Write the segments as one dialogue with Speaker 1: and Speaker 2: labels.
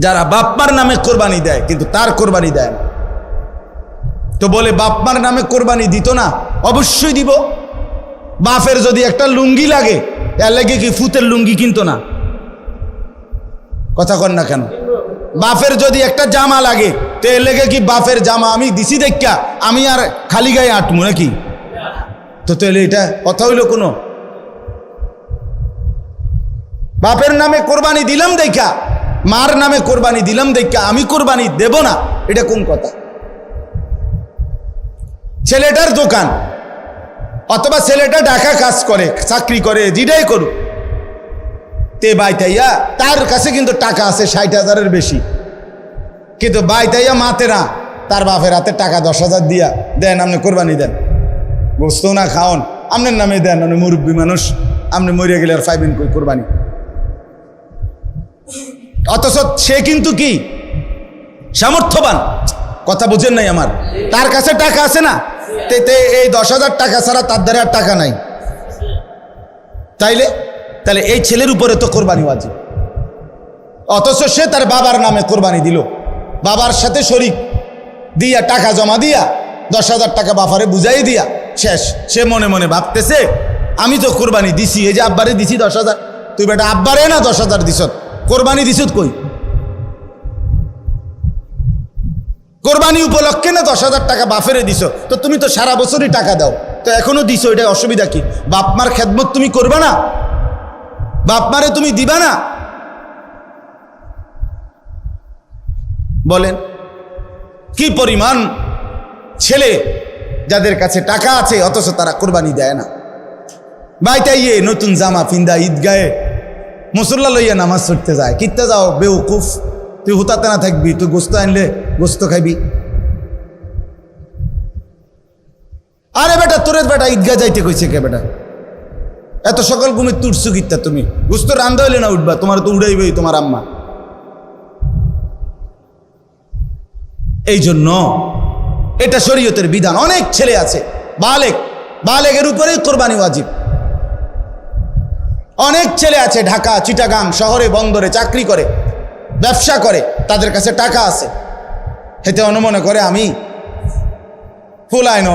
Speaker 1: যারা বাপমার নামে কোরবানি দেয় কিন্তু তার কোরবানি দেয় না। তো বলে বাপমার নামে কোরবানি দিত না, অবশ্যই দিব। বাপের যদি একটা লুঙ্গি লাগে, এর লাগে কি ফুতের লুঙ্গি কিনতো না? কথা কন না কেন? বাপের যদি একটা জামা লাগে, তো এর লেগে কি বাপের জামা আমি দিছি দেখা আমি আর খালি গায়ে আটমু নাকি? তো তাহলে এটা কথা হইল কোনো? বাপের নামে কোরবানি দিলাম দেখা, মার নামে কোরবানি দিলাম দেখা আমি কোরবানি দেব না, এটা কোন কথা? ছেলেটার দোকান অথবা ছেলেটা ঢাকা কাজ করে, চাকরি করে, যেটাই করুক, তে বাইতাইয়া তার কাছে কিন্তু টাকা আছে 60,000-এর বেশি, কিন্তু বাইতাইয়া মাতে না, তার বাপের হাতে টাকা 10,000 দিয়া দেন, আপনি কোরবানি দেন, গোস্ত না খাওন, আপনার নামে দেন, আপনি মুরব্বী মানুষ, আপনি মরিয়া গেলে আর পাইবেন কই কোরবানি? অথচ সে কিন্তু কি সামর্থ্যবান, কথা বুঝেন নাই আমার? তার কাছে টাকা আছে না, এই 10,000 টাকা ছাড়া তার দ্বারা আর টাকা নাই। তাহলে এই ছেলের উপরে তো কোরবানি ওয়াজিব। অথচ সে তার বাবার নামে কোরবানি দিল, বাবার সাথে শরিক দিয়া টাকা জমা দিয়া 10,000 টাকা বাপারে বুঝাই দিয়া শেষ। সে মনে মনে ভাবতেছে আমি তো কোরবানি দিছি, এই যে আব্বারে দিছি 10,000, তুই বেটা আব্বারে না 10,000 দিস, কোরবানি দিস কই? কোরবানি উপলক্ষে না 10,000 টাকা বাপেরে দিছ, তো তুমি তো সারা বছরই টাকা দাও, তো এখনো দিছো, এটা অসুবিধা কি? বাপমার খেদমত তুমি করবা না? বাপমারে তুমি দিবা না? বলেন কি পরিমাণ ছেলে যাদের কাছে টাকা আছে অথচ তারা কোরবানি দেয় না। বাইতাইয়ে নতুন জামা ফিন্দা ঈদগাহে মুসল্লা লইয়া নামাজ পড়তে যায়, কিত্তে যাও বেউকুফ, তুই হুতাতে না থাকবি, তুই গোস্ত আনলে গোস্ত খাইবি। আরে বেটা তোরে বেটা ঈদগাহ যাইতে কইছে কে বেটা? এত সকাল ঘুমে তুটছু কিত্তা তুমি? গোস্ত রান্ধা হইলে না উঠবা, তোমার তো উড়াইবেই তোমার আম্মা। এই জন্য এটা শরীয়তের বিধান। অনেক ছেলে আছে বালেগের উপরেই কোরবানি ওয়াজিব। অনেক ছেলে আছে ঢাকা, চিটাগাং শহরে, বন্দরে চাকরি করে, ব্যবসা করে, তাদের কাছে টাকা আছে, হেতে অনুমনে করে আমি ফুলাই ন।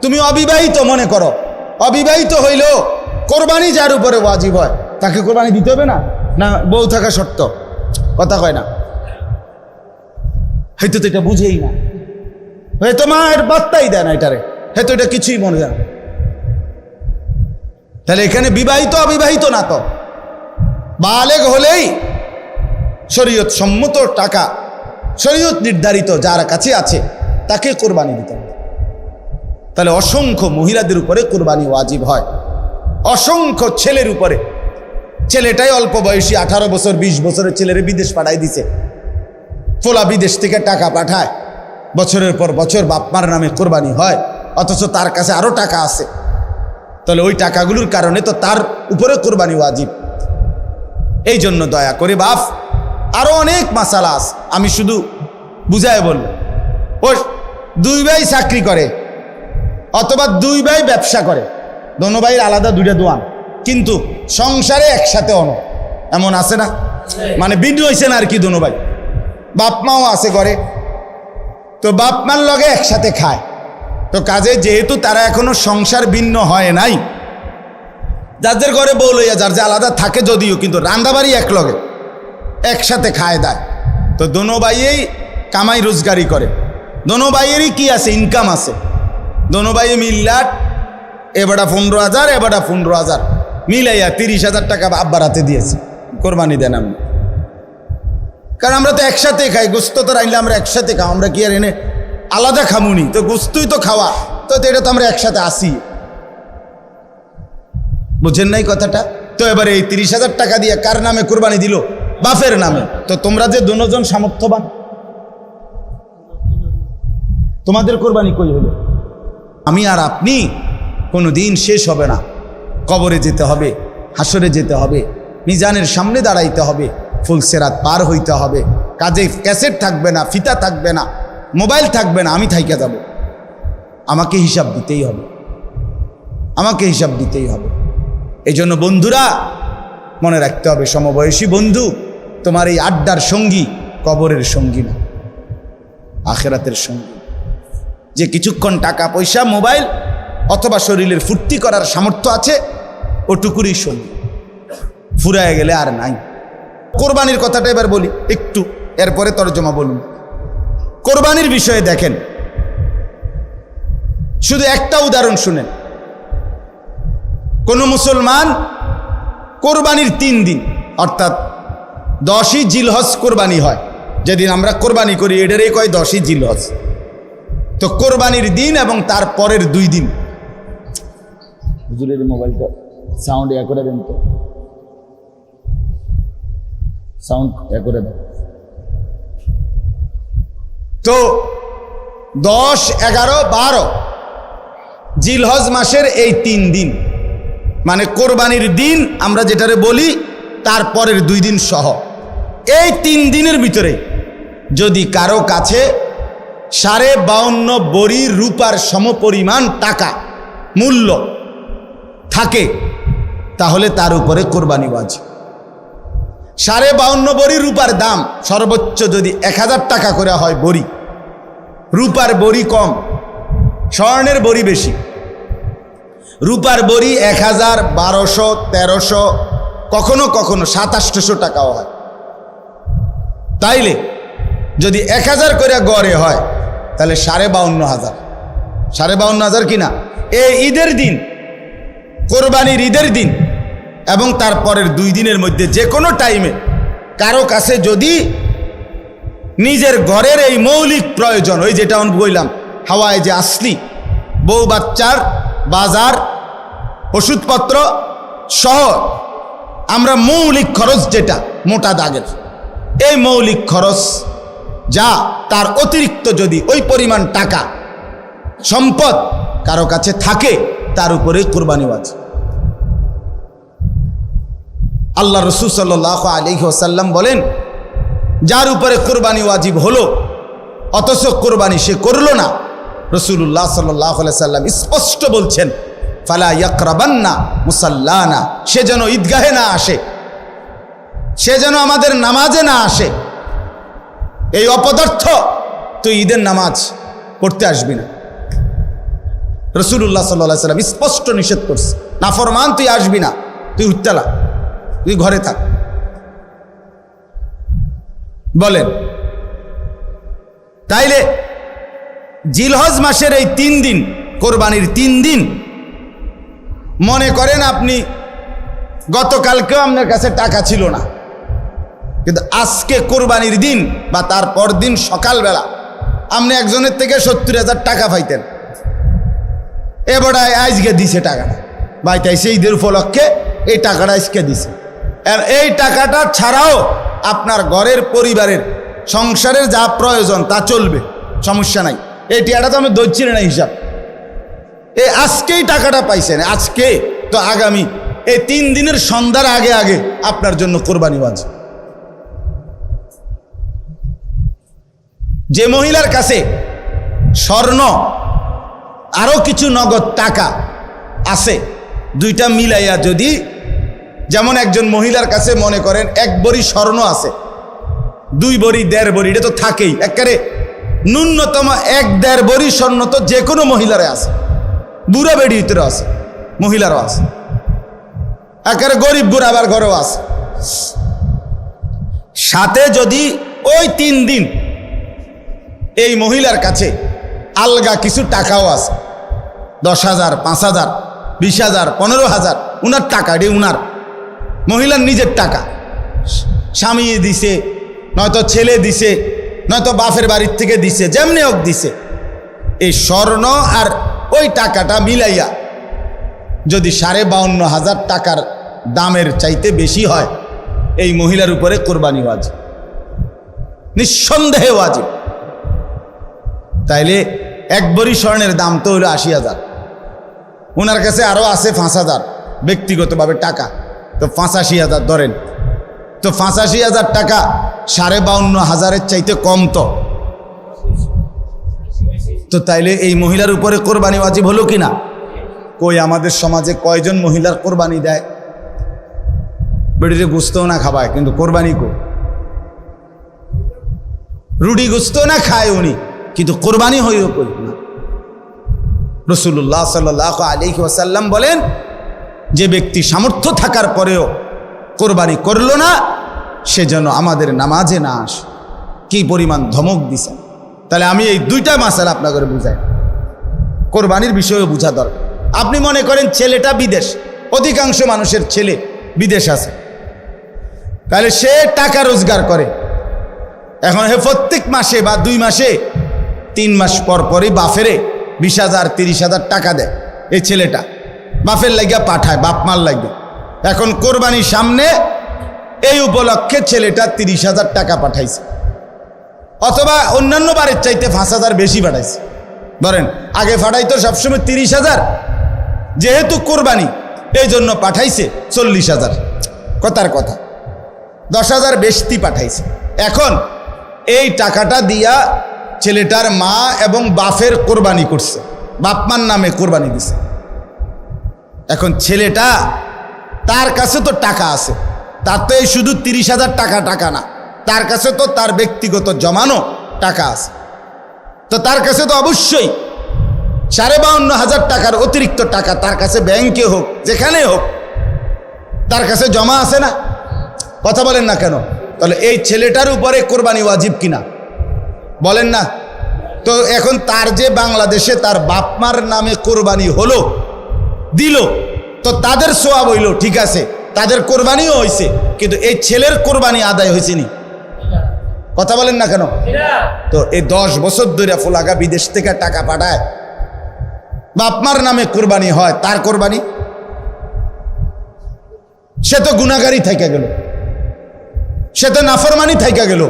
Speaker 1: তুমি অবিবাহিত মনে করো, অবিবাহিত হইলেও কোরবানি যার উপরে ওয়াজিব হয় তাকে কোরবানি দিতে হবে না? না বউ থাকা শর্ত? কথা কয় না, হয়তো তো এটা বুঝেই না, হয়তো মায়ের বার্তাই দেয় না এটারে, হয়তো এটা কিছুই মনে যায় না। তাহলে এখানে বিবাহিত অবিবাহিত না, তো বালেগ হলেই শরীয়ত সম্মত টাকা, শরীয়ত নির্ধারিত যার কাছে আছে তাকে কোরবানি দিতে হবে। তাহলে অসংখ্য মহিলাদের উপরে কোরবানি ওয়াজিব হয়, অসংখ্য ছেলের উপরে। ছেলেটাই অল্প বয়সী 18 বছর 20 বছরের ছেলেরে বিদেশ পাঠাই দিছে, ফোলা বিদেশ থেকে টাকা পাঠায়, বছরের পর বছর বাপমার নামে কোরবানি হয়, অথচ তার কাছে আরো টাকা আছে। তাহলে ওই টাকাগুলোর কারণে তো তার উপরে কোরবানি ওয়াজিব। এই জন্য দয়া করে বাপ, আরো অনেক মাসালা আছে, আমি শুধু বুঝায় বলব। ও 2 ভাই চাকরি করে অথবা 2 ভাই ব্যবসা করে, দোনো ভাইয়ের আলাদা 2টা দোয়ান, কিন্তু সংসারে একসাথে অন, এমন আছে না? মানে বিদ্রোহ হয়েছে না আর কি, দোনো ভাই, বাপ মাও আছে করে, তো বাপ মার লগে একসাথে খায়। তো কাজে যেহেতু তারা এখনো সংসার ভিন্ন হয় নাই, যাদের ঘরে বউ লইয়া যার যে আলাদা থাকে যদিও, কিন্তু রান্দাবাড়ি এক লগে একসাথে খায় দেয়, তো দোনো ভাইয়েই কামাই রোজগারি করে, দোনো ভাইয়েরই কি আছে, ইনকাম আছে, দোনো ভাই মিল্লাট, এবারটা 15,000 এবারটা 15,000 মিলাইয়া 30,000 টাকা আব্বার হাতে দিয়েছে, কোরবানি দেন আপনি। কারণ আমরা তো একসাথে খাই, গোস্ত তো রাইলে আমরা একসাথে খাও, আমরা কি আর এনে আলাদা খামুনি? তো গোস্তই তো খাওয়া, তো এটা তো আমরা একসাথে আসি, বুঝেন নাই কথাটা? তো এবারে এই 30,000 টাকা দিয়ে কার নামে কোরবানি দিল? বাপের নামে। তো তোমরা যে দুজন সামর্থ্যবান, তোমাদের কোরবানি কই হলো? আমি আর আপনি কোনো দিন শেষ হবে না, কবরে যেতে হবে, হাসরে যেতে হবে, মিজানের সামনে দাঁড়াইতে হবে, ফুলসেরাত পার হইতে হবে, কাজে ক্যাসেট থাকবে না, ফিতা থাকবে না, মোবাইল থাকবে না, আমি থাইকা যাব। আমাকে হিসাব দিতেই হবে, আমাকে হিসাব দিতেই হবে। এই জন্য বন্ধুরা মনে রাখতে হবে, সমবয়সী বন্ধু তোমার এই আড্ডার সঙ্গী কবরের সঙ্গী না, আখেরাতের সঙ্গী। যে কিছুক্ষণ টাকা পয়সা মোবাইল অথবা শরীরের ফুর্তি করার সামর্থ্য আছে ওটুকুরই সঙ্গী, ফুরায় গেলে আর নাই। কোরবানির কথাটা এবার বলি একটু, এরপরে তরজমা বলুন। কোরবানির বিষয়ে দেখেন, শুধু একটা উদাহরণ শুনেন। কোন মুসলমান কোরবানির 3 দিন অর্থাৎ 10ই জিলহজ কোরবানি হয়, যেদিন আমরা কোরবানি করি এটারই কয় 10ই জিলহজ। তো কোরবানির দিন এবং তার পরের 2 দিন, হুজুরের মোবাইলটা সাউন্ড করে দেন তো, সাউন্ড করে দেন। তো 10, 11, 12 জিলহজ মাসের এই 3 দিন মানে কোরবানির দিন আমরা যেটারে বলি তার পরের 2 দিন সহ, এই 3 দিনের ভিতরে যদি কারো কাছে 52.5 বড়ি রূপার সমপরিমাণ টাকা মূল্য থাকে তাহলে তার উপরে কোরবানি ওয়াজিব। 52.5 বড়ি রূপার দাম সর্বোচ্চ যদি 1000 টাকা করে হয় বড়ি, রূপার বড়ি কম, স্বর্ণের বড়ি বেশি। রূপার বড়ি 1000, 1200, 1300, কখনো কখনো 2700 টাকাও হয়। তাইলে যদি 1000 করে গড়ে হয় তাহলে 52,500, 52,500 কিনা এই ঈদের দিন, কোরবানির ঈদের দিন এবং তারপরের 2 দিনের মধ্যে যে কোনো টাইমে কারো কাছে যদি নিজের ঘরের এই মৌলিক প্রয়োজন, ওই যেটা আমি বললাম হাওয়ায় যে আসলি বউ বাচ্চার বাজার ওষুধপত্র সহ আমরা মৌলিক খরচ যেটা মোটা দাগের, এই মৌলিক খরচ যা তার অতিরিক্ত যদি ওই পরিমাণ টাকা সম্পদ কারো কাছে থাকে তার উপরে কোরবানি ওয়াজিব। আল্লাহ রাসূল সাল্লাল্লাহু আলাইহি ওয়াসাল্লাম বলেন, যার উপরে কোরবানি ওয়াজিব হলো অথচ কোরবানি সে করলো না, রাসূলুল্লাহ সাল্লাল্লাহু আলাইহি ওয়াসাল্লাম স্পষ্ট বলছেন, ফালা ইয়াকরাবান্না মুসাল্লানা, সে যেন ঈদগাহে না আসে, সে যেন আমাদের নামাজে না আসে। এই অপদার্থ তুই ঈদের নামাজ পড়তে আসবি না, রাসূলুল্লাহ সাল্লাল্লাহু আলাইহি ওয়াসাল্লাম স্পষ্ট নিষেধ করছে। নাফরমান তুই আসবি না, তুই উঠতেলা, তুই ঘরে থাক। বলেন, তাইলে জিলহজ মাসের এই 3 দিন, কোরবানির 3 দিন, মনে করেন আপনি গতকালকেও আপনার কাছে টাকা ছিল না, কিন্তু আজকে কোরবানির দিন বা তারপর দিন সকালবেলা আপনি একজনের থেকে 70,000 টাকা পাইতেন, এবারে আজকে দিছে টাকাটা, বাইতাইছে ঈদের উপলক্ষে এই টাকাটা আজকে দিছে। আর এই টাকাটা ছাড়াও আপনার ঘরের পরিবারের সংসারের যা প্রয়োজন তা চলবে, সমস্যা নাই। এই টাকাটা তো আমি ধরছি না হিসাব, এই আজকেই টাকাটা পাইছেন, আজকে তো আগামী এই 3 দিনের সন্ধ্যার আগে আগে আপনার জন্য কোরবানি ওয়াজিব। যে মহিলার কাছে স্বর্ণ আরো কিছু নগদ টাকা আছে, 2টা মিলাইয়া যদি, যেমন একজন মহিলার কাছে মনে করেন 1 বড়ি স্বর্ণ আছে, 2 বড়ি 1.5 বড়ি, এটা তো থাকেই, একেবারে ন্যূনতম 1-1.5 বড়ি স্বর্ণ তো যে কোনো মহিলারে আছে, বুড়া বেড়ি ভিতরে আছে, মহিলারও আছে, একেবারে গরিব বুড়াবার ঘরেও আছে। সাথে যদি ওই 3 দিন এই মহিলার কাছে আলগা কিছু টাকাও আছে, 10,000, 5,000, 20,000, 15,000, উনার টাকা, এটি উনার মহিলার নিজের টাকা, স্বামী দিছে, নয়তো ছেলে দিছে, নয়তো বাপের বাড়ির থেকে দিছে, যেমনি হোক দিছে, এই স্বর্ণ আর ওই টাকাটা মিলাইয়া যদি 52,500 টাকার দামের চাইতে বেশি হয়, এই মহিলার উপরে কোরবানি ওয়াজিব, নিঃসন্দেহে ওয়াজিব। তাইলে 1 বড়ি স্বর্ণের দাম তো হলো 80,000, ওনার কাছে আরও আছে 5,000 ব্যক্তিগতভাবে টাকা, তো 85,000 ধরেন, তো 85,000 টাকা 52,500-এর চাইতে কম তো তাইলে এই মহিলার উপরে কোরবানি ওয়াজিব হলো কি না? কই আমাদের সমাজে কয়জন মহিলার কোরবানি দেয়? বেড়িতে গুস্তও না খাবায়, কিন্তু কোরবানি কো রুটি গোস্ত না খায় উনি, কিন্তু কোরবানি হইও করি না। রাসূলুল্লাহ সাল্লাল্লাহু আলাইহি ওয়াসাল্লাম বলেন, যে ব্যক্তি সামর্থ্য থাকার পরেও কোরবানি করলো না, সে যেন আমাদের নামাজে না আসে। কি পরিমাণ ধমক দিছে! তাহলে আমি এই দুইটা মাসালা আপনাকে বুঝাই, কোরবানির বিষয়েও বোঝা দরকার। আপনি মনে করেন ছেলেটা বিদেশ, অধিকাংশ মানুষের ছেলে বিদেশ আছে, তাহলে সে টাকা রোজগার করে। এখন হে প্রত্যেক মাসে বা 2 মাসে 3 মাস পর পরই বাফেরে 20,000 30,000 টাকা দেয়। এই ছেলেটা বাফের লাগিয়া পাঠায়, বাপ মার লাগিয়া। এখন কোরবানির সামনে এই উপলক্ষে ছেলেটা 30,000 টাকা পাঠাইছে, অথবা অন্যান্য বারের চাইতে 5,000 বেশি পাঠাইছে। ধরেন আগে পাঠাইতো সবসময় 30,000, যেহেতু কোরবানি এই জন্য পাঠাইছে 40,000। কথার কথা 10,000 বেশি পাঠাইছে। এখন এই টাকাটা দিয়া ছেলেটার মা এবং বাফের কোরবানি করছে, বাপমার নামে কোরবানি দিছে। এখন ছেলেটা, তার কাছে তো টাকা আছে, তার তো এই শুধু 30,000 টাকা না, তার কাছে তো তার ব্যক্তিগত জমানো টাকা আছে। তো তার কাছে তো অবশ্যই 52,500 টাকার অতিরিক্ত টাকা তার কাছে ব্যাংকে হোক যেখানে হোক তার কাছে জমা আছে না? কথা বলেন না কেন? তাহলে এই ছেলেটার উপরে কোরবানি ওয়াজিব কিনা বলেন না? তো এখন তার যে বাংলাদেশে তার বাপমার নামে কোরবানি হলো, দিল, তো তাদের সোয়াব হইল, ঠিক আছে, তাদের কোরবানিও হয়েছে, কিন্তু এই ছেলের কোরবানি আদায় হয়েছে নি? কথা বলেন না কেন? তো এই 10 বছর ধরে ফোলাগা বিদেশ থেকে টাকা পাঠায়, বাপমার নামে কোরবানি হয়, তার কোরবানি? সে তো গুনাহগারী থাইকা গেল, সে তো নাফরমানি থাইকা গেল।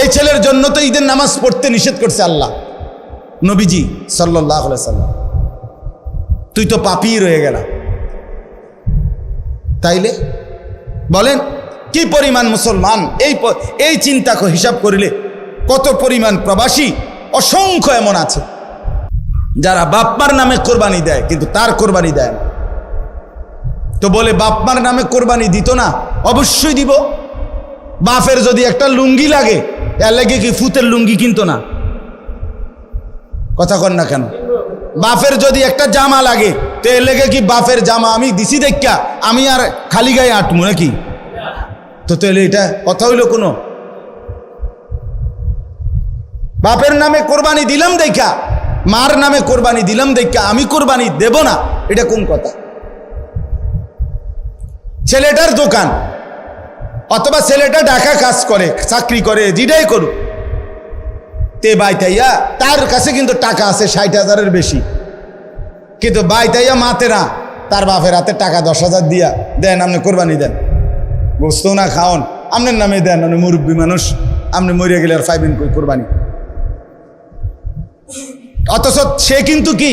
Speaker 1: এই ছেলের জন্য তো ঈদের নামাজ পড়তে নিষেধ করছে আল্লাহ, নবীজি সাল্লাল্লাহু আলাইহি সাল্লাম। তুই তো পাপী রয়ে গেলা। তাইলে বলেন কি পরিমাণ মুসলমান, এই চিন্তা হিসাব করিলে কত পরিমাণ প্রবাসী অসংখ্য এমন আছে যারা বাপমার নামে কোরবানি দেয় কিন্তু তার কোরবানি দেয় না। তো বলে বাপমার নামে কোরবানি দিত না? অবশ্যই দিব। বাপের যদি একটা লুঙ্গি লাগে, এর লাগে কি ফুতের লুঙ্গি কিনতো না? কথা কন না কেন? বাপের যদি একটা জামা লাগে, তো এর লেগে কি বাপের জামা আমি দিছি দেখা আমি আর খালি গায়ে আটমু নাকি? তো তাহলে এটা কথা হইল কোনো? বাপের নামে কোরবানি দিলাম দেখা, মার নামে কোরবানি দিলাম দেখা আমি কোরবানি দেব না, এটা কোন কথা? ছেলেটার দোকান অথবা ছেলেটা ঢাকা কাজ করে, চাকরি করে, যেটাই করুক, তে বাইতাইয়া তার কাছে কিন্তু টাকা আছে 60,000-এর বেশি, কিন্তু বাইতাইয়া মাতে না, তার বাপের হাতে টাকা 10,000 দিয়া দেন, আপনি কোরবানি দেন, গোস্ত না খাওন, আপনার নামে দেন, আপনি মুরব্বী মানুষ, আপনি মরিয়া গেলে আর পাইবেন কই কোরবানি? অথচ সে কিন্তু কি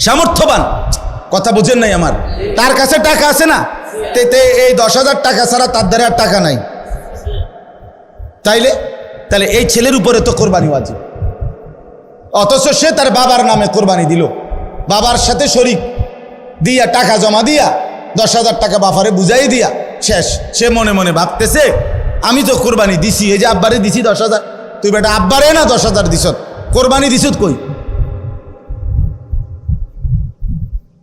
Speaker 1: সামর্থ্যবান, কথা বুঝেন নাই আমার? তার কাছে টাকা আছে না, এই 10,000 টাকা ছাড়া তার দ্বারা আর টাকা নাই। তাহলে এই ছেলের উপরে তো কোরবানি ওয়াজিব, অথচ সে তার বাবার নামে কোরবানি দিল, বাবার সাথে শরিক দিয়া টাকা জমা দিয়া 10,000 টাকা বাফারে বুঝাই দিয়া শেষ। সে মনে মনে ভাবতেছে আমি তো কোরবানি দিছি, এই যে আব্বারে দিছি 10,000, তুই বেটা আব্বারে না 10,000 দিস, কোরবানি দিস কই?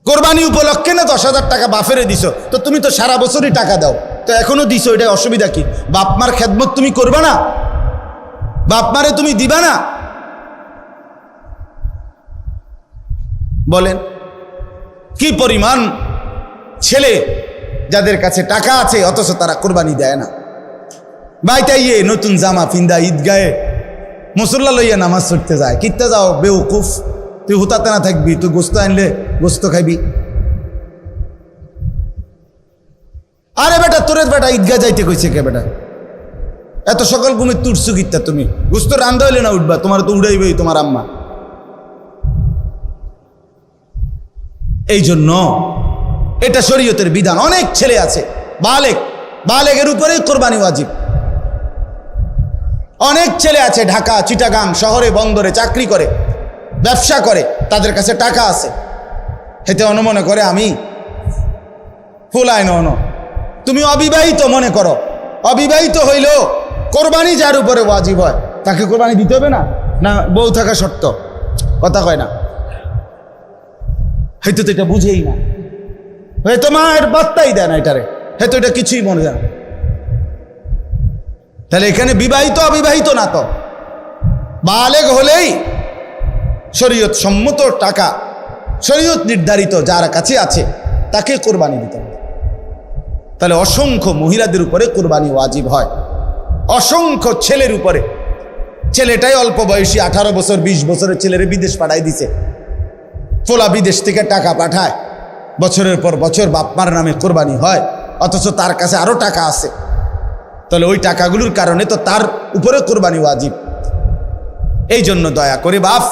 Speaker 1: কোরবানি উপলক্ষে না 10,000 টাকা বাফেরে দিছ, তো তুমি তো সারা বছরই টাকা দাও, তো এখনো দিছো, এটা অসুবিধা কি? বাপমার খেদমত তুমি করবা না? বাপমারে তুমি দিবা না? বলেন কি পরিমাণ ছেলে যাদের কাছে টাকা আছে অথচ তারা কোরবানি দেয় না। বাইতাইয়ে নতুন জামা পিন্দা ঈদগাহে মুসল্লা লইয়া নামাজ পড়তে যায়, কিত্তে যাও বেউকুফ, তুই হুতাতে না থাকবি, তুই গোস্ত আনলে গোস্ত খাইবি। আরে বেটা তোরে বেটা ঈদগাহ যাইতে কইছে কে বেটা? এত সকাল ঘুমে তুটছু কিত্তা? তুমি গোস্ত রান্ধা হইলে না উঠবা, তোমার তো উড়াইবেই তোমার আম্মা। এই জন্য এটা শরীয়তের বিধান। অনেক ছেলে আছে বালেগের উপরেই কোরবানি ওয়াজিব। অনেক ছেলে আছে ঢাকা, চিটাগাং শহরে, বন্দরে চাকরি করে, ব্যবসা করে, তাদের কাছে টাকা আছে, হেতে মনে করে আমি ফুলায় ন। তুমি অবিবাহিত মনে করো, অবিবাহিত হইলেও কোরবানি যার উপরে ওয়াজিব হয় তাকে কোরবানি দিতে হবে না? না বউ থাকা শর্ত? কথা কয় না, হয়তো তো এটা বুঝেই না, হয়তো মায়ের বার্তাই দেয় না এটারে, হয়তো এটা কিছুই মনে যায় না। তাহলে এখানে বিবাহিত অবিবাহিত না তো, বালেগ হলেই শরীয়ত সম্মত টাকা, শরীয়ত নির্ধারিত যার কাছে আছে তাকে কোরবানি দিতে হবে। তাহলে অসংখ্য মহিলাদের উপরে কোরবানি ওয়াজিব হয়, অসংখ্য ছেলের উপরে। ছেলেটাই অল্প বয়সী 18 বছর 20 বছরের ছেলেরে বিদেশ পাঠাই দিছে, ফোলা বিদেশ থেকে টাকা পাঠায়, বছরের পর বছর বাপমার নামে কোরবানি হয়, অথচ তার কাছে আরো টাকা আছে। তাহলে ওই টাকাগুলোর কারণে তো তার উপরে কোরবানি ওয়াজিব। এই জন্য দয়া করে বাপ,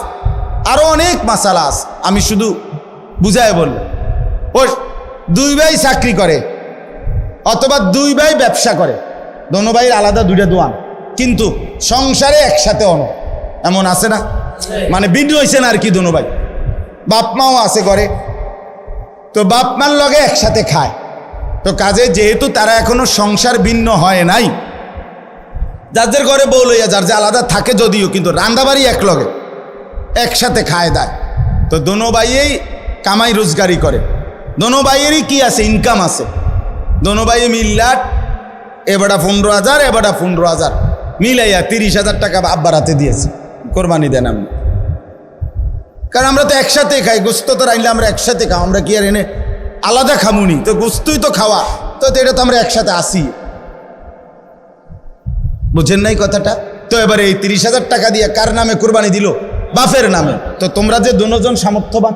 Speaker 1: আরো অনেক মাসালা আছে, আমি শুধু বুঝায় বলব। ও 2 ভাই চাকরি করে অথবা 2 ভাই ব্যবসা করে, দোনো ভাইয়ের আলাদা 2টা দোয়ান, কিন্তু সংসারে একসাথে অন, এমন আছে না? মানে ভিন্ন হয়েছে না আর কি, দোনো ভাই বাপ মাও আছে করে, তো বাপ মার লগে একসাথে খায়। তো কাজে যেহেতু তারা এখনো সংসার ভিন্ন হয় নাই, যাদের ঘরে বউ লইয়া যার যে আলাদা থাকে যদিও, কিন্তু রান্দাবাড়ি এক লগে একসাথে খায় দেয়। তো দোনো ভাইয়েই কামাই রোজগারি করে, দোনো ভাইয়েরই কি আছে, ইনকাম আছে। দোনো ভাই মিল্লাট, এবারটা 15,000 এবারটা 15,000 মিলাইয়া 30,000 টাকা আব্বার হাতে দিয়েছে, কোরবানি দেন আমি। কারণ আমরা তো একসাথে খাই, গোস্ত তো রাইলে আমরা একসাথে খাও, আমরা কি আর এনে আলাদা খামুনি? তো গোস্তই তো খাওয়া, তো এটা তো আমরা একসাথে আসি, বুঝেন নাই কথাটা? তো এবারে এই 30,000 টাকা দিয়ে কার নামে কোরবানি দিল? বাপের নামে। তো তোমরা যে দুজন সামর্থ্যবান,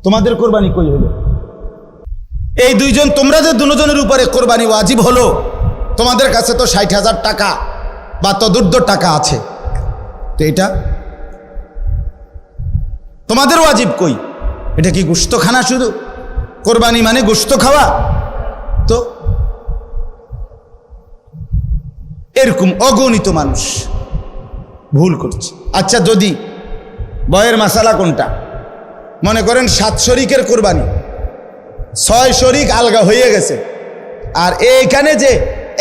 Speaker 1: তোমাদের কোরবানি কই হলো? এই 2 জন, তোমরা যে দুজনের উপরে কোরবানি ওয়াজিব হলো, তোমাদের কাছে তো 60,000 টাকা বা তদুর্ধ টাকা আছে, তো এটা তোমাদের ওয়াজিব কই? এটা কি গোশত খানা? শুধু কোরবানি মানে গোশত খাওয়া? তো এরকম অগণিত মানুষ ভুল করছে। আচ্ছা, যদি বয়ের মাসালা কোনটা? মনে করেন 7 শরিকের কোরবানি, 6 শরিক আলগা হয়ে গেছে, আর এইখানে যে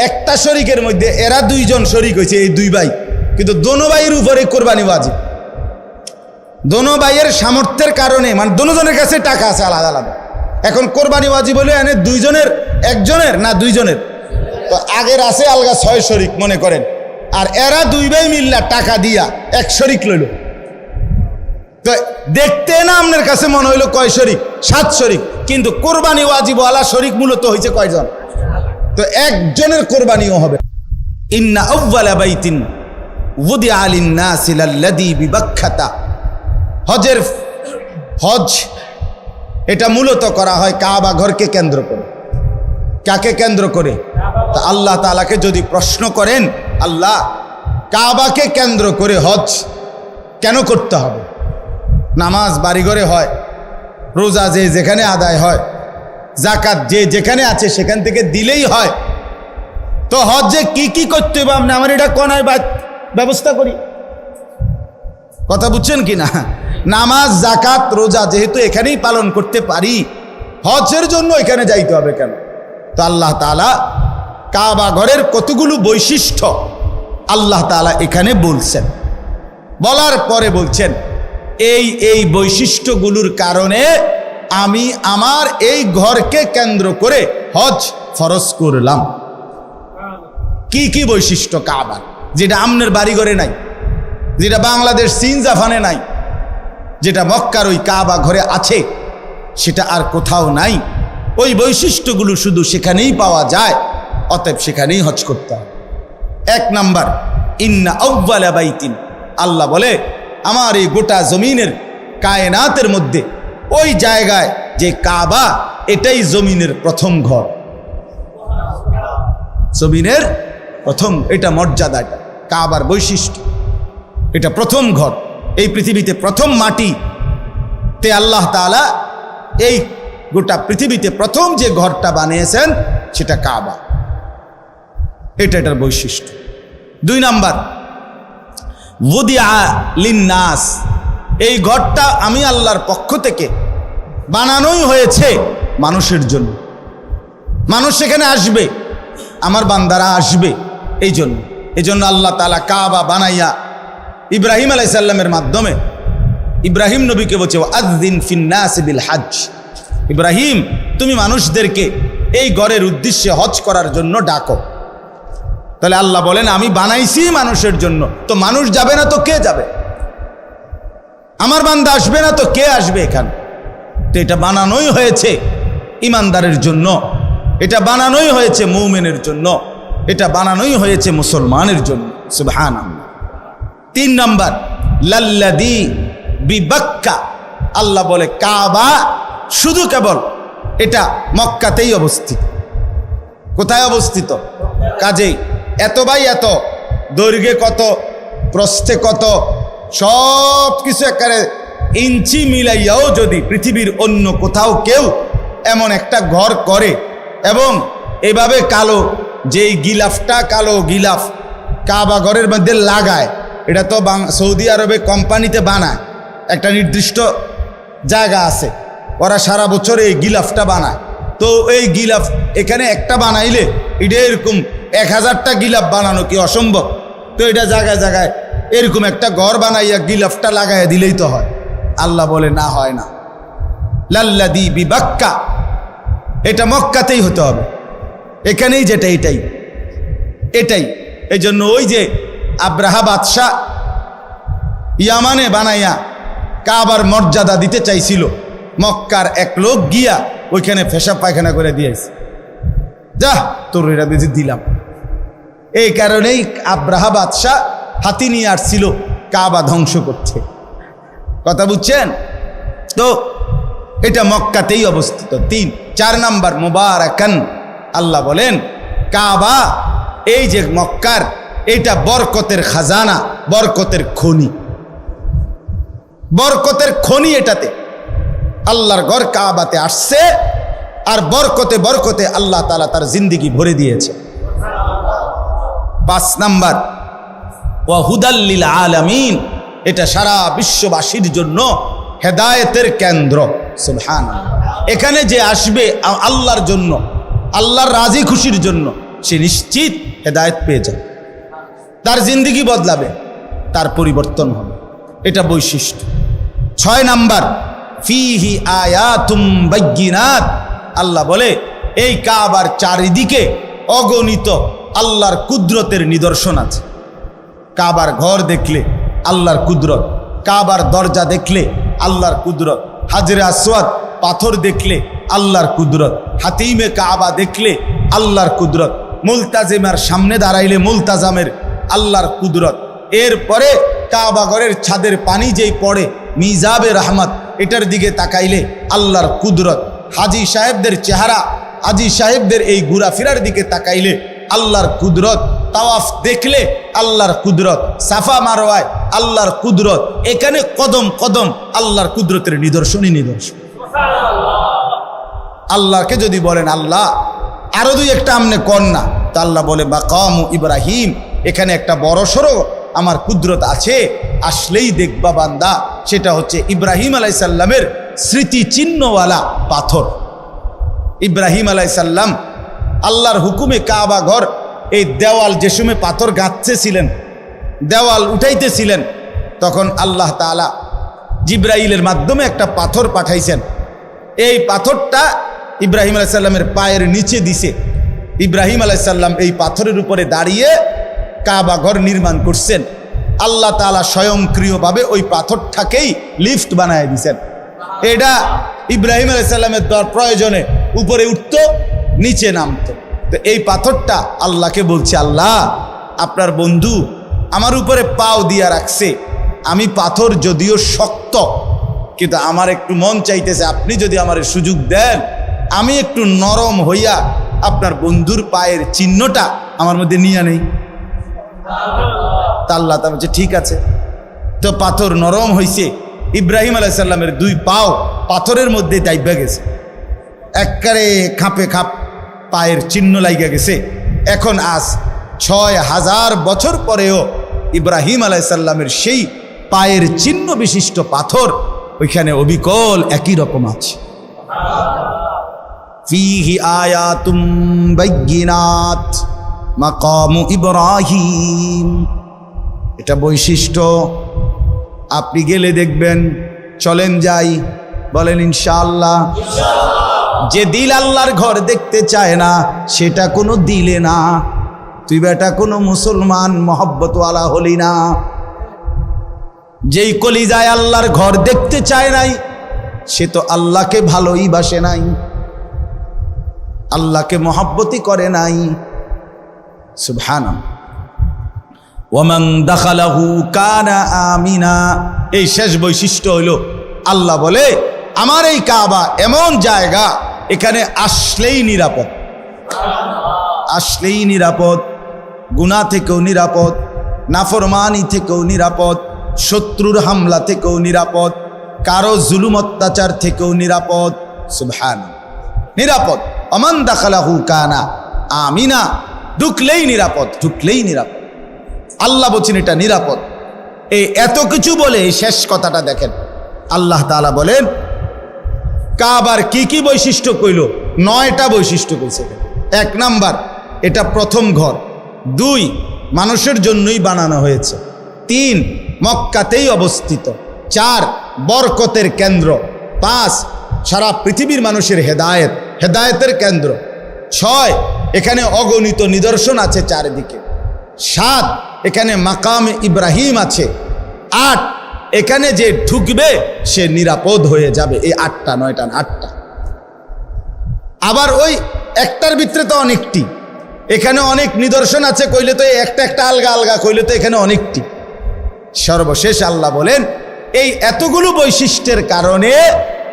Speaker 1: একটা শরিকের মধ্যে এরা 2 জন শরিক হয়েছে, এই 2 ভাই, কিন্তু দোনো ভাইয়ের উপরে কোরবানি ওয়াজিব। দোনো ভাইয়ের সামর্থ্যের কারণে, মানে দোনো জনের কাছে টাকা আছে আলাদা আলাদা, এখন কোরবানি ওয়াজিব হলে এনে 2 জনের, একজনের না 2 জনের, তো আগের আছে আলগা 6 শরিক মনে করেন, আর এরা 2 ভাই মিল্লা টাকা দিয়া 1 শরিক লইল। তো দেখতে না আপনার কাছে মনে হইলো কয় শরিক? 7 শরিক, কিন্তু কোরবানি ওয়াজিব ওয়ালা শরিক মূলত হয়েছে কয়জন? তো একজনের কোরবানিও হবে। ইন্না আউওয়ালা বাইতিন উদিআ লিন-নাসি লাল্লাযী বিবাক্কাতা, হজ এটা মূলত করা হয় কাবা ঘরকে কেন্দ্র করে। কাকে কেন্দ্র করে? তা আল্লাহ তাআলাকে যদি প্রশ্ন করেন, আল্লাহ কাবাকে কেন্দ্র করে হজ কেন করতে হবে? নামাজ বাড়িঘরে হয়, রোজা যে যেখানে আদায় হয়, জাকাত যে যেখানে আছে সেখান থেকে দিলেই হয়, তো হজে কি কি করতে হবে? আপনি আমার এটা কোনায় ব্যবস্থা করি, কথা বুঝছেন কি না? নামাজ জাকাত রোজা যেহেতু এখানেই পালন করতে পারি, হজের জন্য এখানে যাইতে হবে কেন? তো আল্লাহ তাআলা কাবা ঘরের কতগুলো বৈশিষ্ট্য আল্লাহ তাআলা এখানে বলছেন, বলার পরে বলছেন এই বৈশিষ্ট্যগুলোর কারণে আমি আমার এই ঘরকে কেন্দ্র করে হজ ফরজ করলাম। কি কি বৈশিষ্ট্য কাবার, যেটা আমনের বাড়িঘরে নাই, যেটা বাংলাদেশ চীন জাপানে নাই, যেটা মক্কার ওই কাবা ঘরে আছে, সেটা আর কোথাও নাই। ওই বৈশিষ্ট্যগুলো শুধু সেখানেই পাওয়া যায়, অতএব সেখানেই হজ করতে হবে। 1 নাম্বার, ইন্না আউওয়ালা বাইতিন, আল্লাহ বলে আমার এই গোটা জমিনের কায়নাতের মধ্যে ওই জায়গায় যে কাবা, এটাই জমিনের প্রথম ঘর, জমিনের প্রথম, এটা মর্যাদা, এটা কাবার বৈশিষ্ট্য, এটা প্রথম ঘর। এই পৃথিবীতে প্রথম মাটি তে আল্লাহ তাআলা এই গোটা পৃথিবীতে প্রথম যে ঘরটা বানিয়েছেন সেটা কাবা, এটার বৈশিষ্ট্য। 2 নাম্বার, উদিআ লিন-নাস, এই ঘরটা আমি আল্লাহর পক্ষ থেকে বানানোই হয়েছে মানুষের জন্য। মানুষ সেখানে আসবে, আমার বান্দারা আসবে। এই জন্য আল্লাহ তাআলা কাবা বানাইয়া ইব্রাহিম আলাইহিস সালামের মাধ্যমে ইব্রাহিম নবীকে বলছে আযযিন ফিন্নাস বিল হজ, ইব্রাহিম তুমি মানুষদেরকে এই ঘরের উদ্দেশ্যে হজ করার জন্য ডাকো। তাহলে আল্লাহ বলেন আমি বানাইছি মানুষের জন্য, তো মানুষ যাবে না তো কে যাবে? আমার বান্দা আসবে না তো কে আসবে এখানে? তো এটা বানানোই হয়েছে ইমানদারের জন্য, এটা বানানোই হয়েছে মুমিনের জন্য, এটা বানানোই হয়েছে মুসলমানের জন্য। সুবহানাল্লাহ। 3 নাম্বার লাল্লাযী বিবাক্কা, আল্লাহ বলে কাবা শুধু কেবল এটা মক্কাতেই অবস্থিত। কোথায় অবস্থিত? কাজেই এত বাই এত, দৈর্ঘ্যে কত, প্রস্থে কত, সব কিছু একেবারে ইঞ্চি মিলাইয়াও যদি পৃথিবীর অন্য কোথাও কেউ এমন একটা ঘর করে এবং এভাবে কালো, যেই গিলাফটা কালো গিলাফ কাবা ঘরের মধ্যে লাগায়, এটা তো সৌদি আরবে কোম্পানিতে বানায়, একটা নির্দিষ্ট জায়গা আছে, ওরা সারা বছর এই গিলাফটা বানায়। তো এই গিলাফ এখানে একটা বানাইলে এটা এরকম 1000টা গিলাফ বানানো কি অসম্ভব? তো এটা জায়গায় জায়গায় এরকম একটা ঘর বানাইয়া গিলাফটা লাগাইয়া দিলেই তো হয়। আল্লাহ বলে না, হয় না। লাল্লাযী বিবাক্কা, এটা মক্কাতেই হতে হবে, এখানেই যেটা এটাই। এই জন্য ওই যে আব্রাহা বাদশাহ ইয়ামানে বানাইয়া কাবার মর্যাদা দিতে চাইছিল, মক্কার এক লোক গিয়া ওইখানে পেশাব পায়খানা করে দিয়েছে, যা তোর এটা বেশি দিলাম। এই কারণেই আব্রাহা বাদশাহ হাতি নিয়ে আসছিল কাবা ধ্বংস করছে। কথা বুঝছেন তো? এটা মক্কাতেই অবস্থিত। 4 নাম্বার মুবারাকান, আল্লাহ বলেন কাবা এই যে মক্কার, এটা বরকতের খাজানা, বরকতের খনি, বরকতের খনি। এটাতে আল্লাহর ঘর কাবাতে আসছে, আর বরকতে বরকতে আল্লাহ তাআলা তার জিন্দেগি ভরে দিয়েছে। 5 নাম্বার ওয়া হুদাল লিল আলামিন, এটা সারা বিশ্ববাসীর জন্য হেদায়েতের কেন্দ্র। সুবহানাল্লাহ। এখানে যে আসবে আল্লাহর জন্য, আল্লাহর রাজি খুশির জন্য, সে নিশ্চিত হেদায়েত পেয়ে যাবে, তার জিন্দেগি বদলাবে, তার পরিবর্তন হবে। এটা বৈশিষ্ট্য। 6 নাম্বার ফিহি আয়াতুম বাইয়িনাত, আল্লাহ বলে এই কাবার চারিদিকে অগণিত আল্লাহর কুদরতের নিদর্শন আছে। কাবার ঘর দেখলে আল্লাহর কুদরত, কাবার দরজা দেখলে আল্লাহর কুদরত, হাজরে আসওয়াদ পাথর দেখলে আল্লাহর কুদরত, হাতিমে কাবা দেখলে আল্লাহর কুদরত, মুলতাজিমের সামনে দাঁড়াইলে মুলতাজামের আল্লাহর কুদরত। এরপরে কাবা ঘরের ছাদের পানি যেই পড়ে মিজাবে রহমত, এটার দিকে তাকাইলে আল্লাহর কুদরত। হাজি সাহেবদের চেহারা, হাজি সাহেবদের এই ঘোরাফেরার দিকে তাকাইলে আল্লাহর কুদরত। তাওয়াফ দেখলে আল্লাহর কুদরত, সাফা মারওয়ায় আল্লাহর কুদরত। এখানে কদম কদম আল্লাহর কুদরতের নিদর্শনই নিদর্শন। আল্লাহকে যদি বলেন আল্লাহ আরো 2-1টা আমনে কন্যা, তা আল্লাহ বলে মাকামু ইব্রাহিম, এখানে একটা বড় সড়ো আমার কুদরত আছে, আসলেই দেখবা বান্দা, সেটা হচ্ছে ইব্রাহিম আলাইহিস সালামের স্মৃতি চিহ্নওয়ালা পাথর। ইব্রাহিম আলাইহিস সালাম আল্লাহর হুকুমে কাবা ঘর এই দেওয়াল যে সময় পাথর গাঁথতেছিলেন, দেওয়াল উঠাইতেছিলেন, তখন আল্লাহ তাআলা জিবরাইলের মাধ্যমে একটা পাথর পাঠাইছেন। এই পাথরটা ইব্রাহিম আলাইহিস সালামের পায়ের নিচে দিছে। ইব্রাহিম আলাইহিস সালাম এই পাথরের উপরে দাঁড়িয়ে কাবা ঘর নির্মাণ করছেন। আল্লাহ তাআলা স্বয়ংক্রিয়ভাবে ওই পাথরটাকেই লিফট বানায় দিয়েছেন। এটা ইব্রাহিম আলাইহিস সালামের প্রয়োজনে উপরে উঠতো, নিচে নামতো। তো এই পাথরটা আল্লাহকে বলছে, আল্লাহ আপনার বন্ধু আমার উপরে পাও দিয়া রাখছে, আমি পাথর যদিও শক্ত, কিন্তু আমার একটু মন চাইতেছে আপনি যদি আমার সুযোগ দেন, আমি একটু নরম হইয়া আপনার বন্ধুর পায়ের চিহ্নটা আমার মধ্যে নিয়ে নেই। তা আল্লাহ তা বলছে ঠিক আছে। তো পাথর নরম হইছে, ইব্রাহিম আলাইহিস সালামের 2 পাও পাথরের মধ্যে দাইবা গেছে, একবারে খাপে খাপ পায়ের চিহ্ন লাইগা গেছে। এখন আজ 6000 বছর পরেও ইব্রাহিম আলাইহিস সালামের সেই পায়ের চিহ্ন বিশিষ্ট পাথর ওইখানে অবিকল একই রকম আছে। ফিহি আয়াতুম বাইয়িনাত, মাকামু ইব্রাহিম। এটা বৈশিষ্ট্য, আপনি গেলে দেখবেন। চলেন যাই, বলেন ইনশাআল্লাহ। যে দিল আল্লাহর ঘর দেখতে চায় না সেটা কোনো দিলে না, তুই বেটা কোনো মুসলমান মহব্বতওয়ালা হলি না। যেই কলিজায় আল্লাহর ঘর দেখতে চায় নাই সে তো আল্লাহকে ভালোই বাসে নাই, আল্লাহকে মহব্বতই করে নাই। সুবহানাল্লাহ। ওয়ামান দাখালাহু কানা আমিনা। এই শেষ বৈশিষ্ট্য হলো, আল্লাহ বলে আমার এই কাবা এমন জায়গা, এখানে আসলেই নিরাপদ, আসলেই নিরাপদ, গুনাহ থেকেও নিরাপদ, নাফরমানি থেকেও নিরাপদ, শত্রুর হামলা থেকেও নিরাপদ, কারো জুলুম অত্যাচার থেকেও নিরাপদ। সুবহানাল্লাহ, নিরাপদ। ওমান দাখালাহু কানা আমিনা, ঢুকলেই নিরাপদ, ঢুকলেই নিরাপদ। আল্লাহ বলছেন এটা নিরাপদ। এই এত কিছু বলে শেষ কথাটা দেখেন, আল্লাহ তাআলা বলেন কাবার কি কি বৈশিষ্ট্য কইল? 9টা বৈশিষ্ট্য কইছে। 1 নাম্বার, এটা প্রথম ঘর। 2, মানুষের জন্যই বানানো হয়েছে। 3, মক্কাতেই অবস্থিত। 4, বরকতের কেন্দ্র। 5, সারা পৃথিবীর মানুষের হেদায়েতের কেন্দ্র। 6, এখানে অগণিত নিদর্শন আছে চারিদিকে। 7, এখানে মাকাম ইব্রাহিম আছে। 8, এখানে যে ঢুকবে সে নিরাপদ হয়ে যাবে। এই 8টা, 9টা, 8টা। আবার ওই একটার ভিতরে তো অনেকটি, এখানে অনেক নিদর্শন আছে কইলে তো একটা একটা আলগা আলগা কইলে তো এখানে অনেকটি। সর্বশেষ আল্লাহ বলেন এই এতগুলো বৈশিষ্ট্যের কারণে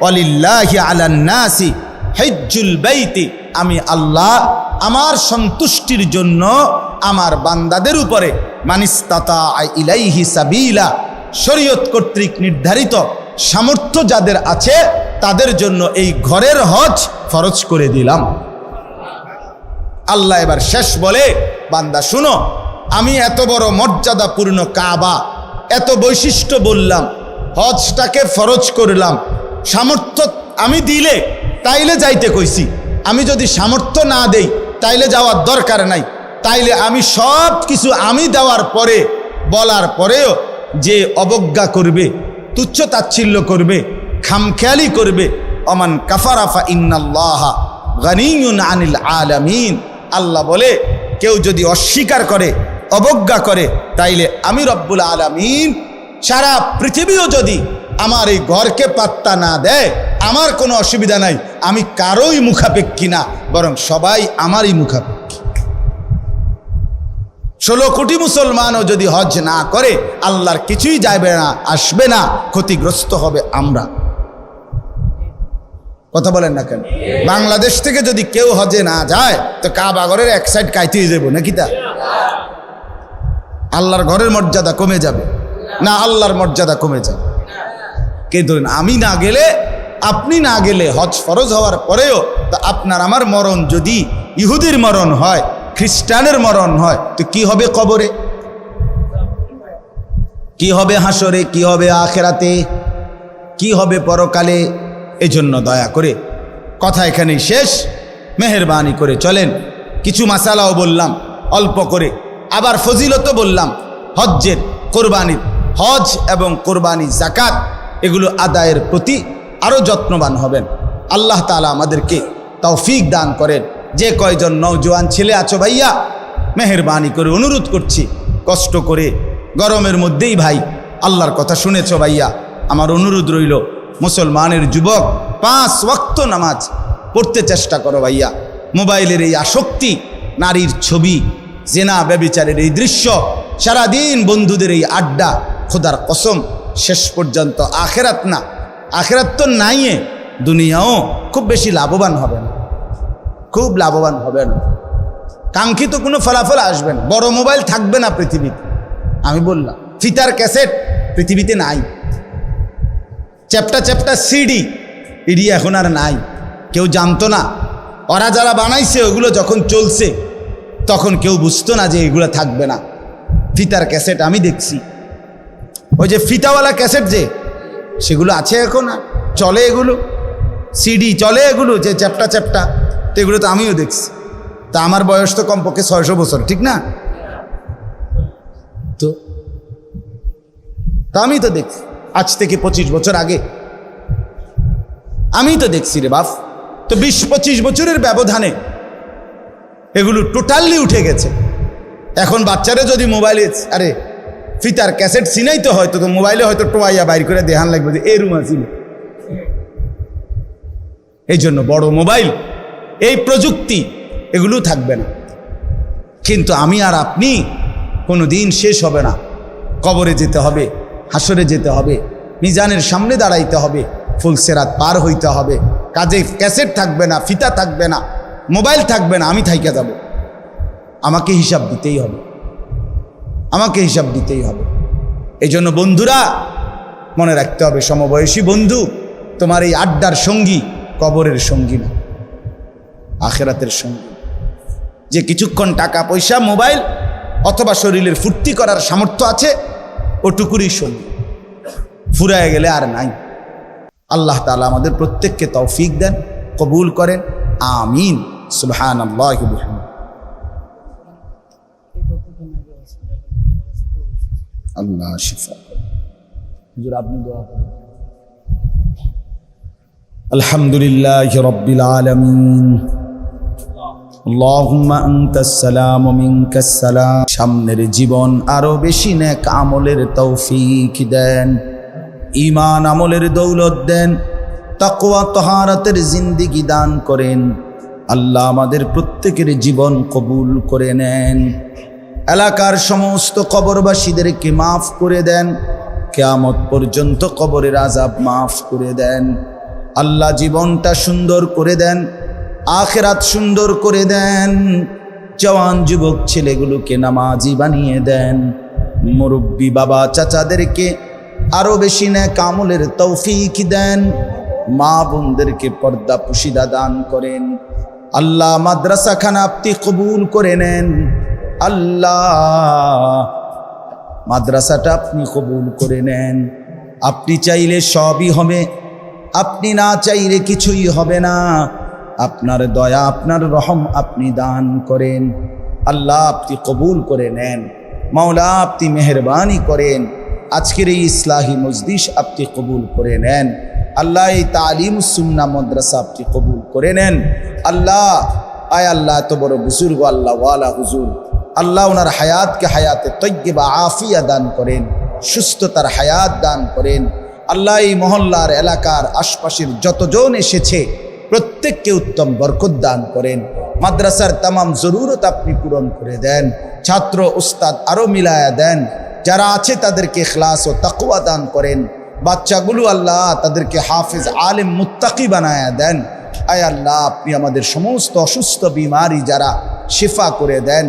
Speaker 1: ওয়ালিল্লাহি আলান নাসি হিজ্জুল বাইতি, আমি আল্লাহ আমার সন্তুষ্টির জন্য আমার বান্দাদের উপরে মানিস্তাতা ইলাইহি সাবিলা, শরীয়ত কর্তৃক নির্ধারিত সামর্থ্য যাদের আছে তাদের জন্য এই ঘরের হজ ফরজ করে দিলাম। আল্লাহ এবার শেষ বলে, বান্দা শুনো, আমি এত বড় মর্যাদাপূর্ণ কাবা, এত বৈশিষ্ট্য বললাম, হজটাকে ফরজ করলাম। সামর্থ্য আমি দিলে তাইলে যাইতে কইছি, আমি যদি সামর্থ্য না দেই তাইলে যাওয়ার দরকার নাই। তাইলে আমি সব কিছু আমি দেওয়ার পরে, বলার পরেও যে অবজ্ঞা করবে, তুচ্ছ তাচ্ছিল্য করবে, খামখেয়ালি করবে, অমান কাফারা ফা ইন্নাল্লাহা গানিয়্যুন আনিল আলামিন, আল্লাহ বলে কেউ যদি অস্বীকার করে, অবজ্ঞা করে, তাইলে আমি রব্বুল আলামিন সারা পৃথিবীও যদি আমার এই ঘরকে পাত্তা না দেয় আমার কোনো অসুবিধা নাই, আমি কারোই মুখাপেক্ষী না, বরং সবাই আমারই মুখাপেক্ষী। 16 কোটি মুসলমানও যদি হজ না করে আল্লাহর কিছুই যাবে না, আসবে না, ক্ষতিগ্রস্ত হবে আমরা। কথা বলেন না কেন? বাংলাদেশ থেকে যদি কেউ হজে না যায় তো কাবা ঘরের এক সাইড কাইতেই যাবো নাকি? তা আল্লাহর ঘরের মর্যাদা কমে যাবে না? আল্লাহর মর্যাদা কমে যাবে। কে ধরেন আমি না গেলে, আপনি না গেলে, হজ ফরজ হওয়ার পরেও তা আপনার আমার মরণ যদি ইহুদির মরণ হয়, খ্রিস্টানের মরণ হয়, তো কি হবে কবরে, কি হবে হাসরে, কি হবে আখেরাতে, কি হবে পরকালে? এজন্য দয়া করে কথা এখানেই শেষ। মেহেরবানি করে চলেন, কিছু মাসালাও বললাম অল্প করে, আবার ফজিলতও বললাম হজ্জের, কোরবানির। হজ এবং কোরবানি, যাকাত এগুলো আদায়ের প্রতি আরও যত্নবান হবেন। আল্লাহ তাআলা আমাদেরকে তৌফিক দান করেন। যে কয়জন নওজোয়ান ছেলে আছো ভাইয়া, মেহেরবানি করে অনুরোধ করছি, কষ্ট করে গরমের মধ্যেই ভাই আল্লাহর কথা শুনেছো ভাইয়া, আমার অনুরোধ রইল মুসলমানের যুবক 5 ওয়াক্ত নামাজ পড়তে চেষ্টা করো ভাইয়া। মোবাইলের এই আসক্তি, নারীর ছবি, জেনা ব্যভিচারের এই দৃশ্য, সারাদিন বন্ধুদের এই আড্ডা, খোদার কসম শেষ পর্যন্ত আখেরাত না, আখেরাত তো নাইয়ে, দুনিয়াও খুব বেশি লাভবান হবে না, খুব লাভবান হবে না। কাঙ্ক্ষিত কোনো ফলাফল আসবে না। বড় মোবাইল থাকবে না পৃথিবীতে, আমি বললাম। ফিতার ক্যাসেট পৃথিবীতে নাই। চ্যাপ্টা চ্যাপ্টা সিডি ইডি এখন আর নাই, কেউ জানতো না। ওরা যারা বানাইছে ওগুলো যখন চলছে তখন কেউ বুঝতো না যে এগুলো থাকবে না। ফিতার ক্যাসেট আমি দেখছি, ওই যে ফিতাওয়ালা ক্যাসেট যে, সেগুলো আছে এখন, আর চলে এগুলো, সিডি চলে এগুলো যে চ্যাপ্টা চ্যাপ্টা, তো এগুলো তো আমিও দেখছি। তা আমার বয়স তো কমপক্ষে 600 বছর, ঠিক না? তো আমি তো দেখছি আজ থেকে 25 বছর আগে আমি তো দেখছি রে বাপ। তো 20-25 বছরের ব্যবধানে এগুলো টোটালি উঠে গেছে। এখন বাচ্চারা যদি মোবাইলে আরে ফিতার ক্যাসেট চিনাইতে হয়তো তো মোবাইলে হয়তো টোয়াইয়া বাইর করে দেখান লাগবে যে এই রুম আছিল। এই জন্য বড় মোবাইল, এই প্রযুক্তি এগুলো থাকবে না। কিন্তু আমি আর আপনি কোনো দিন শেষ হবে না। কবরে যেতে হবে, হাসরে যেতে হবে, মিজানের সামনে দাঁড়াইতে হবে, ফুলসেরাত পার হইতে হবে। কাজে ক্যাসেট থাকবে না, ফিতা থাকবে না, মোবাইল থাকবে না, আমি থাইকা যাব। আমাকে হিসাব দিতেই হবে, আমাকে হিসাব দিতেই হবে। এই জন্য বন্ধুরা মনে রাখতে হবে, সমবয়সী বন্ধু তোমার এই আড্ডার সঙ্গী কবরের সঙ্গী না, আখেরাতের সঙ্গী। যে কিছুক্ষণ টাকা পয়সা মোবাইল অথবা শরীরের ফুর্তি করার সামর্থ্য আছে ওটুকুরই সঙ্গী, ফুরায় গেলে আর নাই। আল্লাহ তাআলা আমাদের প্রত্যেককে তৌফিক দেন, কবুল করেন, আমিন। সুবহানাল্লাহি ওয়া বিহামদিহি। আল্লাহ শিফা হুজুর আপনি দোয়া করেন। আলহামদুলিল্লাহি রাব্বিল আলামিন, আল্লাহুম্মা আনতাস সালাম ওয়া মিনকাস সালাম। সামনের জীবন আরো বেশি নেক আমলের তৌফিক দেন, ঈমান আমলের দৌলত দেন, তাকওয়া তাহারাতের জিন্দেগি দান করেন। আল্লাহ আমাদের প্রত্যেকের জীবন কবুল করে নেন। এলাকার সমস্ত কবরবাসীদেরকে মাফ করে দেন, কিয়ামত পর্যন্ত কবরের আযাব মাফ করে দেন। আল্লাহ জীবনটা সুন্দর করে দেন, আখিরাত সুন্দর করে দেন। জওয়ান যুবক ছেলেগুলোকে নামাজি বানিয়ে দেন। মুরব্বী বাবা চাচাদেরকে আরো বেশি নেক আমলের তৌফিক দেন। মা বোনদেরকে পর্দা পুশিদা দান করেন। আল্লাহ মাদ্রাসাখানা আপনি কবুল করে নেন। আল্লাহ মাদ্রাসাটা আপনি কবুল করে নেন। আপনি চাইলে সবই হবে, আপনি না চাইলে কিছুই হবে না। আপনার দয়া, আপনার রহম আপনি দান করেন। আল্লাহ আপনি কবুল করে নেন। মাওলা আপনি মেহরবানি করেন। আজকের এই ইসলাহি মজলিস আপনি কবুল করে নেন। আল্লাহ এই তালিমুস সুন্নাহ মাদ্রাসা আপনি কবুল করে নেন। আল্লাহ আয় আল্লাহ এত বড় বুজুর্গ আল্লাহ ওয়ালা হুজুর, আল্লাহ ওনার হায়াতকে হায়াতে তয়্যিবা আফিয়া দান করেন, সুস্থতার হায়াত দান করেন। আল্লাহ এই মহল্লার এলাকার আশপাশের যতজন এসেছে প্রত্যেককে উত্তম বরকত দান করেন। মাদ্রাসার তামাম জরুরত আপনি পূরণ করে দেন। ছাত্র উস্তাদ আরো মিলায়া দেন। যারা আছে তাদেরকে ইখলাস ও তাকওয়া দান করেন। বাচ্চাগুলো আল্লাহ তাদেরকে হাফেজ আলেম মুত্তাকি বানায়া দেন। আয় আল্লাহ আপনি আমাদের সমস্ত অসুস্থ বিমারি যারা শিফা করে দেন।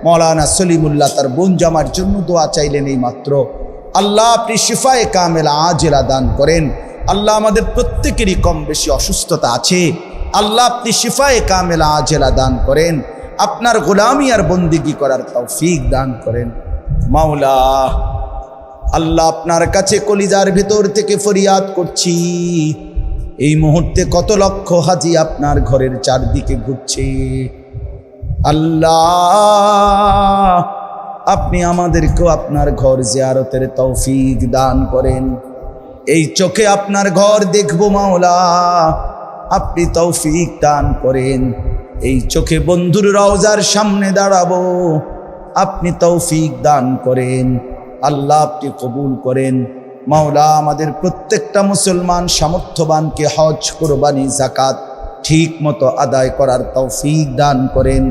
Speaker 1: মৌলানা সলিমুল্লাহ তার বোন জামার জন্য দোয়া চাইলেন এই মাত্র। আল্লাহ আপনি শিফায়ে কামেলা আজেলা দান করেন। আল্লাহ আমাদের প্রত্যেকেরই কম বেশি অসুস্থতা আছে, আল্লাহ আপনি শিফায়ে কামেলা আজেলা দান করেন। আপনার গোলামি আর বন্দিগি করার তৌফিক দান করেন। মাওলা আল্লাহ আপনার কাছে কলিজার ভেতর থেকে ফরিয়াদ করছি, এই মুহূর্তে কত লক্ষ হাজি আপনার ঘরের চারদিকে ঘুরছে। আল্লাহ আপনি আমাদেরকেও আপনার ঘর জিয়ারতের তৌফিক দান করেন। এই চোখে আপনার ঘর দেখবো মাওলা, আপনি তৌফিক দান করেন। এই চোখে বন্ধুর রওজার সামনে দাঁড়াবো, আপনি তৌফিক দান করেন। আল্লাহ আপনি কবুল করেন। মাওলা আমাদের প্রত্যেকটা মুসলমান সামর্থ্যবানকে হজ, কুরবানি, যাকাত ঠিক মতো আদায় করার তৌফিক দান করেন।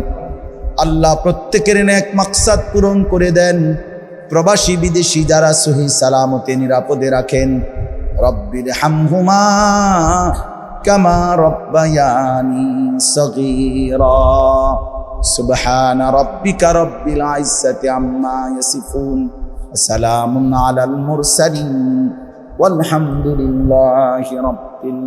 Speaker 1: আল্লাহ প্রত্যেকের নেক মাকসাদ পূরণ করে দেন। প্রবাসী বিদেশি যারা সহি সালামতে নিরাপদে রাখেন, রব্বির হামহুমা কামা রব্বায়ানি সগীরা। সুবহান রাব্বিকা রব্বিল ইজ্জাতি আম্মা ইয়াসিফুন, সালামুন আলাল মুরসালিন, ওয়ালহামদুলিল্লাহি রাব্বিল